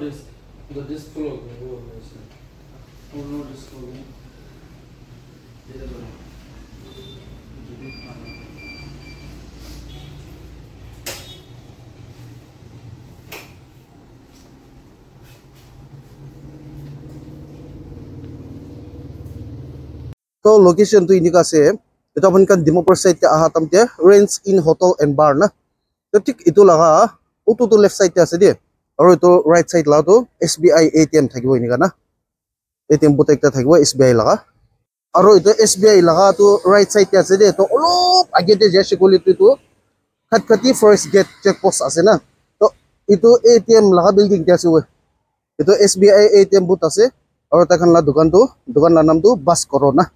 the disc full of the whole person. Oh no, disc full. So location to indika ase itu apun kan Dimapur side te aha tamte Range Inn Hotel and Bar na to tik itu laga utu to left side te ase de aru itu right side la to SBI ATM thakibo inika na ATM bot ekta thakibo SBI laga aru itu SBI laga to right side te ase de to olop age te jeshi koli tu khatkati first gate check post ase na to itu ATM laga building te ase we itu SBI ATM bot ase aru takhan la dukan la naam tu Bus Corona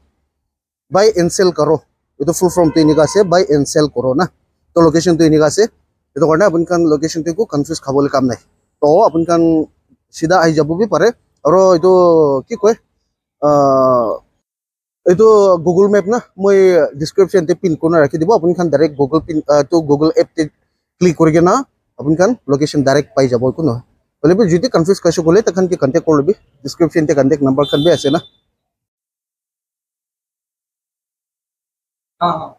buy and sell karo itu full form to inika ase buy and sell karo na to location to inika ase itu karone apun kan location te ko confuse khabole kam nai to apun kan sida ai jabu bi pare aro itu ki koy itu Google Map na moi description te pin corner rakhi dibo apun kan direct Google pin to Google app te click korige na apun kan location direct pai jabo ko no bole bi jiti confuse kaise kole takhan ki contact korbi description te contact number kan be ase na हाँ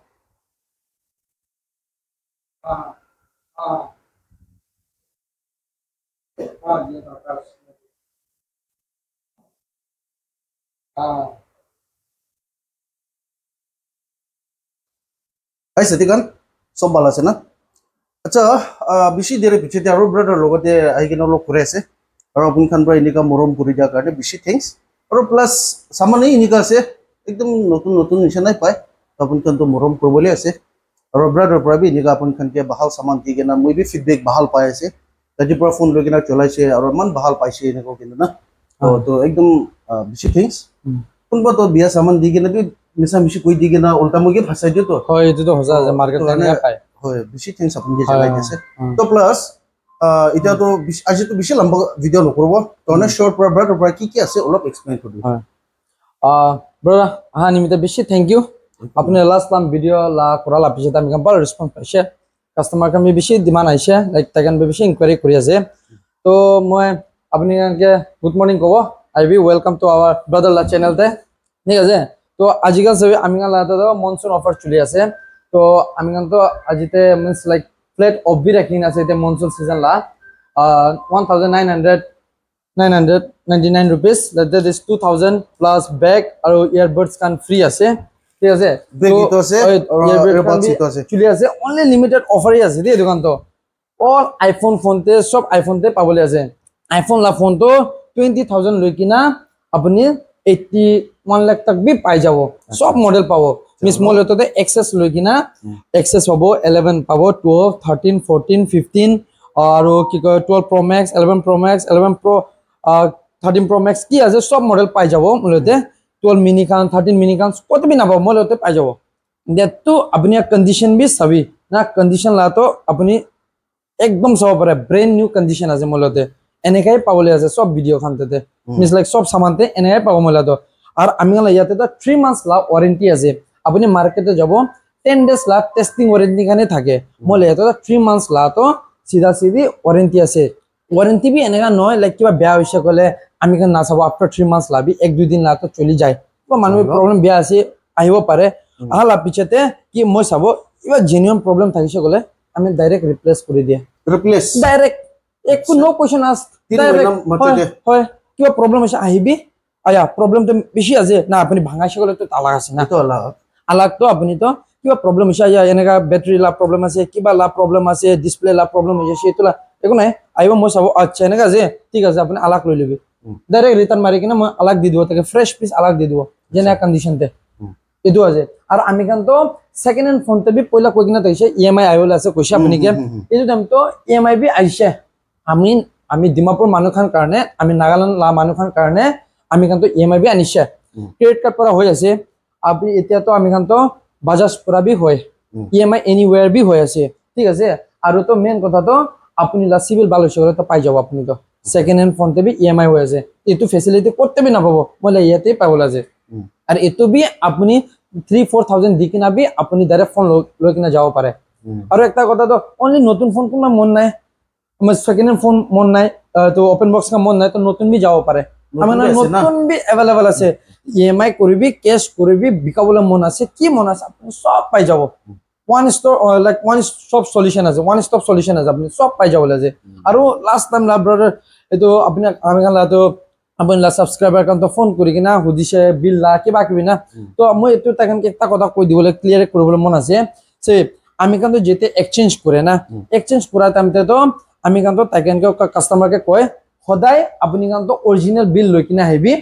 ये तो ai sati kan sob bala ase na acha bishi dere piche te aro brother logote ai kena log kore ase aro apun khan pra inika morom kuri ja karne bishi thanks aro plus saman ei inika ase ekdom notun nishanai pai apun kan to morom korbole ase aro brother pra bi inika apun khan ke bahal saman di kena moi bi feedback bahal pai ase taji pra phone lo kena cholaise aro man bahal paise eneko kintu na to ekdom bishi thanks kunba to biya saman di kena bi misa bishi koi di kena ulta moi ke phasai dio to hoy etu to hoza je market te na pai hoy bishi thanks apun ke jalai dise to plus এটা তো আজি তো বিশাল লম্বা video নকরব তো না short পর brother পর কি আছে অলপ এক্সপ্লেইন করব ব্রাদার হা নিমিতে বেশি থ্যাংক ইউ আপনি লাস্ট টাইম ভিডিও লা করা লা পিছে আমি ভালো রেসপন্স পাইছে কাস্টমার কামি বেশি ডিমান্ড আইছে লাইক তাকান বেশি ইনকোয়ারি করি আছে তো মই আপনি কে গুড মর্নিং কব I be welcome to our brother লা চ্যানেল তে ঠিক আছে তো আজিকাল সবে আমি লা তো মনসুন অফার চলি আছে তো আমি তো আজিতে means like flat of bi rakhin ase te monsoon season la 1999 rupees that is 2000 plus bag aro earbuds kan free ase ঠিক আছে bag ito ase earbuds ito ase chuli ase only limited offer ase de dukan to all iphone phone te sob iphone te pabole ase iphone la phone to 20000 loi kina apni 81 lakh tak bi pai jabo sob model pabo মিস mall হতে access লই কিনা access হবো 11 পাবো 12 13 14 15 আর কি কয় 12 pro max 11 pro max 11 pro 13 pro max কি আছে সব মডেল পাই যাব মূলতে 12 মিনি কান 13 মিনি কান কত বি না পাবো মূলতে পাই যাব দেখতো আপনি কন্ডিশন বি সবই না কন্ডিশন লা তো আপনি একদম সব পারে ব্র্যান্ড নিউ কন্ডিশন আছে মূলতে এনেকাই পাবলে আছে সব ভিডিও খানতে মিস লাইক সব সামানতে এনেকাই পাবো মূলতে আর আমি ইয়াতে তো 3 মান্থস লা ওয়ারেন্টি আছে আপনি মার্কেটে যাব 10 days লা টেস্টিং ওয়ারেন্টি কানে থাকে মলে তো 3 মান্থস লা তো সিধা সিধি ওয়ারেন্টি আছে ওয়ারেন্টি বি এনেকা নয় লাইক কিবা বেয়া হইছে কলে আমি কান না চাব আফটার 3 মান্থস লাবি 1-2 দিন লা তো চলি যায় তো মানুষ প্রবলেম বেয়া আছে আহিব পারে আলা পিছতে কি মই চাব ইবা জেনুইন প্রবলেম থাকিছে কলে আমি ডাইরেক্ট রিপ্লেস করে দিয়ে রিপ্লেস ডাইরেক্ট একো নো কোশ্চেন আস্ক ডাইরেক্ট হয় কিবা প্রবলেম আছে আহিবি আয়া প্রবলেম তো বেশি আছে না আপনি ভাঙাইছে কলে তো তালা আছে না তো আলাগ তো আপনি তো কিবা প্রবলেম হইছে এনেকা ব্যাটারি লা প্রবলেম আছে কিবা লা প্রবলেম আছে ডিসপ্লে লা প্রবলেম হইছে সেতুলা একো নাই আইব মই চাব আচ্ছা এনেকা যে ঠিক আছে আপনি আলাগ লই লবি ডাইরেক্ট রিটার্ন মারি কিনা মই আলাগ দি দিব তাকে ফ্রেশ পিস আলাগ দি দিব যেনে কন্ডিশন তে এদু আছে আর আমি কান তো সেকেন্ড হ্যান্ড ফোন তে বি পয়লা কই কিনা তাইছে ইএমআই আইবল আছে কইছে আপনি কে এদু দাম তো ইএমআই বি আইছে আমি ডিমাপুর মানুখান কারণে আমি নাগাল্যান্ড লা মানুখান কারণে আমি কান তো ইএমআই বি আনিছে ক্রেডিট কার্ড পরা হই আছে আপনি এতিয়া তো আমি কান তো বাজাজ পরা বি হয় ইএমআই এনিওয়্যার বি হই আছে ঠিক আছে আর তো মেন কথা তো আপনি লা সিভিল ভালো হইছে তো পাই যাব আপনি তো সেকেন্ড হ্যান্ড ফোন তে বি ইএমআই হই আছে এটু ফ্যাসিলিটি করতে বি না পাবো বলে ইয়াতে পাবল আছে আর এটু বি আপনি 3-4000 দি কিনা বি আপনি ডাইরেক্ট ফোন লই কিনা যাব পারে আর একটা কথা তো অনলি নতুন ফোন কোন মন নাই আমার সেকেন্ড হ্যান্ড ফোন মন নাই তো ওপেন বক্স का मन নাই তো নতুন বি যাব পাৰে আমাৰ নতুন বি अवेलेबल আছে EMI কৰিবি কেশ কৰিবি বিকাবলৈ মন আছে কি মন আছে আপুনি সব পাই যাব one stop solution আছে one stop solution আছে আপুনি সব পাই যাব লাগে আৰু লাষ্ট টাইম লা ব্ৰাদাৰ এটো আপুনি আমি কালা তো আপুনি লা সাবস্ক্ৰাইবাৰ কান তো ফোন কৰি কিনা হুদিছে বিল লা কিবা কিবি না তো মই এটো তাকান একটা কথা কৈ দিবলৈ ক্লিয়াৰ কৰিবলৈ মন আছে সে আমি কান তো যেতে এক্সচেঞ্জ কৰে না এক্সচেঞ্জ কৰা টাইমতে তো আমি কান তো তাকান কাস্টমাৰ কে কয় সদায় আপুনি কান তো অৰিজিনাল বিল লৈ কিনা আহিবি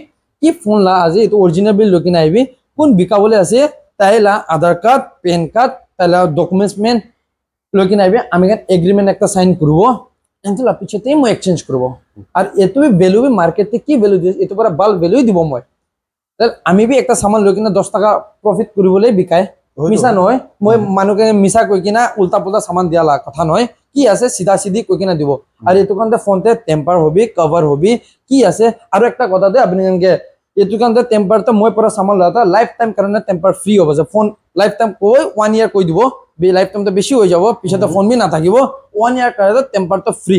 কি ফোন লা আজি এটো অৰিজিনাল বিল লৈ কিনা আহিবি কোন বিকাবলৈ আছে তাইলা আধাৰ কাৰ্ড পেন কাৰ্ড তাইলা ডকুমেন্টস মেন লৈ কিনা আহিবি আমি কান এগ্ৰিমেন্ট একটা সাইন কৰিব এনতলা পিছতে মই এক্সচেঞ্জ কৰিব আৰু এটো ভ্যালু বি মাৰ্কেটে কি ভ্যালু দিছে এটো পৰা বাল ভ্যালু দিব মই আমি বি একটা সামান লৈ কিনা 10 টাকা প্রফিট কৰিবলৈ বিকায় মিছা নহয় মই মানুকে মিছা কৈ কিনা উল্টা পুল্টা সামান দিয়া লা কথা নহয় কি আছে সিধা সিধি কৈ কিনা দিব আৰু এটো কানতে ফোনতে টেম্পাৰ হবি কভাৰ হবি কি আছে আৰু একটা কথা দে আপুনি কেনকে এটো কানতে টেম্পাৰ তো মই পৰা সামান লতা লাইফ টাইম কাৰণে টেম্পার ফ্রি হ'ব যে ফোন লাইফ টাইম কৈ 1 ইয়ার কৈ দিব বি লাইফ টাইম তো বেশি হৈ যাব পিছতে ফোন বি না থাকিব 1 ইয়ার কাৰণে টেম্পার তো ফ্রি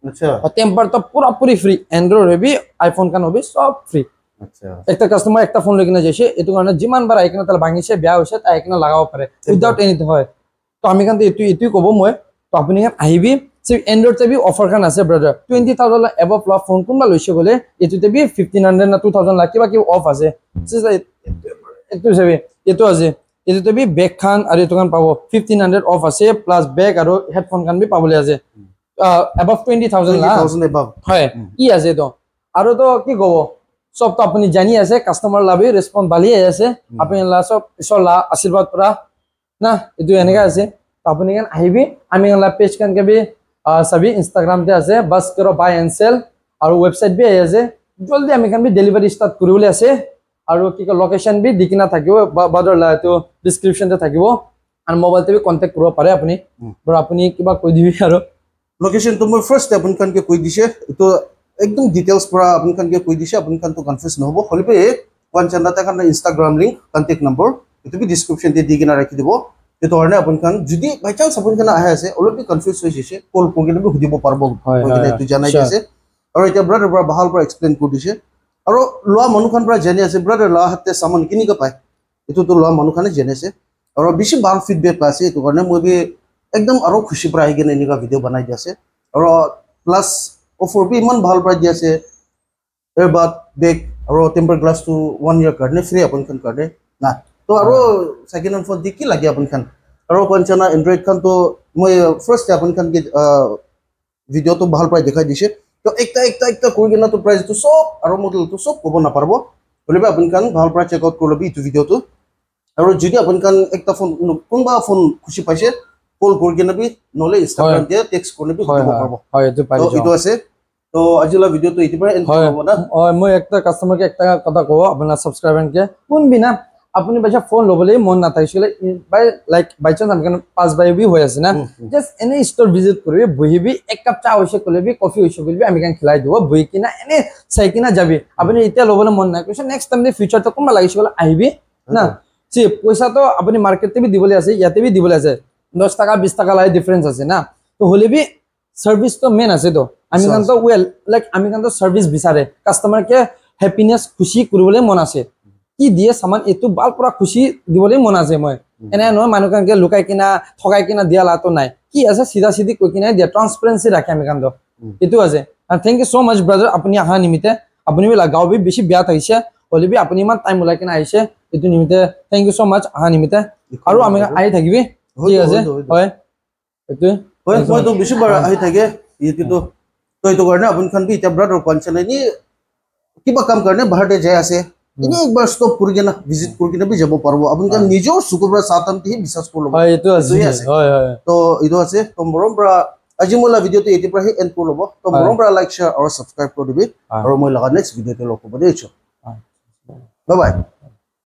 আচ্ছা টেম্পার তো পুরা Puri free Android hobby iPhone কান হবি সব ফ্রি আচ্ছা একটা কাস্টমার একটা ফোন লৈ কিনা যাইছে এটো কাৰণে যিমান বাৰ আইকনা তাল ভাঙিছে বেয়া হৈছে তাই আইকনা লাগাব পাৰে উইদাউট এনিথিং হয় তো আমি কান এটো কব মই তো আপুনি কান আহিবি সে এন্ড্রয়েড তে বি অফার কান আছে ব্রাদার 20000 এবভ লা ফোন কোনবা লৈছে বলে এটোতে বি 1500 না 2000 লা কিবা কি অফ আছে এটো যাবি এটো আছে এটোতে বি ব্যাগ খান আৰু এটো কান পাবো 1500 অফ আছে প্লাস ব্যাগ আৰু হেডফোন কান বি পাবলৈ আছে above 20000 লা above হয় কি আছে তো আৰু তো কি কব সব তো আপুনি জানি আছে কাস্টমাৰ লাভে ৰেসপন্স ভালি আছে আপুনি লা সব ইনশাআল্লাহ আশীৰ্বাদ পৰা না এটো এনেকা আছে তো আপুনি কান আহিবি আমি লা পেজ কান কে বি সবই ইনস্টাগ্রাম তে আছে বাস করো বাই এন্ড সেল আৰু ওয়েবসাইট বি আছে জলদি আমি কান বি ডেলিভাৰি স্টাৰ্ট কৰিবলৈ আছে আৰু কি ক লোকেশন বি দিকিনা থাকিব বাদৰ লা তো ডেসক্ৰিপশন তে থাকিব আৰু মোবাইল তে বি কন্টাক্ট কৰিব পাৰে আপুনি আৰু আপুনি কিবা কৈ দিবি আৰু লোকেশন তো মই ফার্স্ট আপন কান কে কই দিছে তো একদম ডিটেইলস পুরা আপন কান কে কই দিছে আপন কান তো কনফিউজ নহব হলিবে কোন চান্দাটা কান ইনস্টাগ্রাম লিংক কন্টাক্ট নাম্বার এটো বি ডেসক্রিপশন তে দি কিনা রাখি দিব এটো হরনে আপন কান যদি বাই চান্স আপন কান আহে আছে অলরেডি কনফিউজ হইছে কল কোগিনে বি হুদিব পারবো কইনে তো জানাই দিছে আৰু এটা ব্ৰাদাৰ পুৰা ভাল পুৰা এক্সপ্লেইন কৰি দিছে আৰু লোৱা মনুখান পুৰা জানি আছে ব্ৰাদাৰ লা হাতে সামান কিনি কা পায় এটো তো লোৱা মনুখানে জানিছে আৰু বেছি ভাল ফিডব্যাক পাছে এটো কাৰণে মই বি একদম আৰু খুশি পৰা আহি কিনে এনেকা ভিডিও বনাই দিছে আৰু প্লাস অফাৰ বি ইমান ভাল প্ৰাইস দি আছে এবাৰ বেক আৰু টেম্পাৰ গ্লাস টু 1 ইয়াৰ কাৰণে ফ্ৰি আপন খান কাৰণে না তো আৰু সেকেন্ড হ্যান্ড ফোন দি কি লাগে আপন খান আৰু কোনছনা এন্ড্ৰয়েড খান তো মই ফাৰ্স্ট আপন খান কি ভিডিও তো ভাল প্ৰাইস দেখাই দিছে তো একটা কৰি কিনা তো প্ৰাইস তো সব আৰু মডেল তো সব ক'ব না পাৰবো বলিবা আপন খান ভাল প্ৰাইস চেক আউট কৰলবি ইটো ভিডিও তো আৰু যদি আপন খান একটা ফোন কোনবা ফোন খুশি পাইছে কল কৰি কিনা বি নলে ইনস্টাগ্ৰাম তে টেক্সট কৰলে বি দিব পারবো হয় এটো পাই তো ইটো আছে তো আজিলা ভিডিও তো ইতি পৰা এন্ড হ'ব না মই একটা কাস্টমার কে একটা কথা কও আপনার সাবস্ক্রাইবার কে কোন বিনা আপনি বাইছা ফোন লবলে মন না থাকিলে বাই লাইক বাই চান্স আমি 5 বাই বি হৈ আছে না জাস্ট এনে স্টোর ভিজিট কৰিবি বহিবি এক কাপ চা হইছে কলেবি কফি হইছে কলেবি আমি কান খিলাই দিব বহি কিনা এনে চাই কিনা যাবি আপনি ইতিয়া লবলে মন না কৈছে নেক্সট টাইম দে ফিউচার তো কোনবা লাগিছিল আহিবি না সি পয়সা তো আপনি মার্কেটে বি দিবলে আছে ইয়াতে বি দিবলে আছে 10 টাকা 20 টাকা লাই ডিফারেন্স আছে না তো হলে বি সার্ভিস তো মেন আছে তো আমি কান তো ওয়েল লাইক আমি কান তো সার্ভিস বিচাৰে কাস্টমাৰ কে হ্যাপিনেস খুশি কৰিবলৈ মন আছে কি দিয়ে সামান এটো বাল পুরা খুশি দিবলৈ মন আছে মই এনে নহয় মানুহ কান কে লুকাই কিনা ঠগাই কিনা দিয়া লাতো নাই কি আছে সিধা সিধি কৈ কিনা দিয়া ট্রান্সপারেন্সি ৰাখে আমি কান তো এটো আছে and thank you so much brother আপুনি আহা নিমিতে আপুনি বি লাগাও বি বেছি বেয়া থাকিছে হলে বি আপুনি ইমান টাইম উলাই কিনা আহিছে এটো নিমিতে thank you so much আহা নিমিতে আৰু আমি আহি থাকিবি ঠিক আছে হয় এটো হয় মই তো বেছি বাৰ আহি থাকে ইটো তো ইটো কাৰণে আপন খান বি এটা ব্ৰাদাৰ কনসাৰ্ন নি কিবা কাম কাৰণে বাহিৰতে যাই আছে ইনি একবাৰ স্টপ কৰি কিনা ভিজিট কৰি কিনা বি যাব পাৰবো আপন খান নিজৰ সুকুবৰ সাতমতে বিশ্বাস কৰলো হয় এটো আছে হয় হয় তো ইটো আছে তো মৰম পৰা আজি মই ভিডিওটো এতি পৰা এন্ড কৰি লব তো মৰম পৰা লাইক শেয়াৰ আৰু সাবস্ক্ৰাইব কৰি দিবি আৰু মই লগা নেক্সট ভিডিওতে লগ পাব দেইছো বাই বাই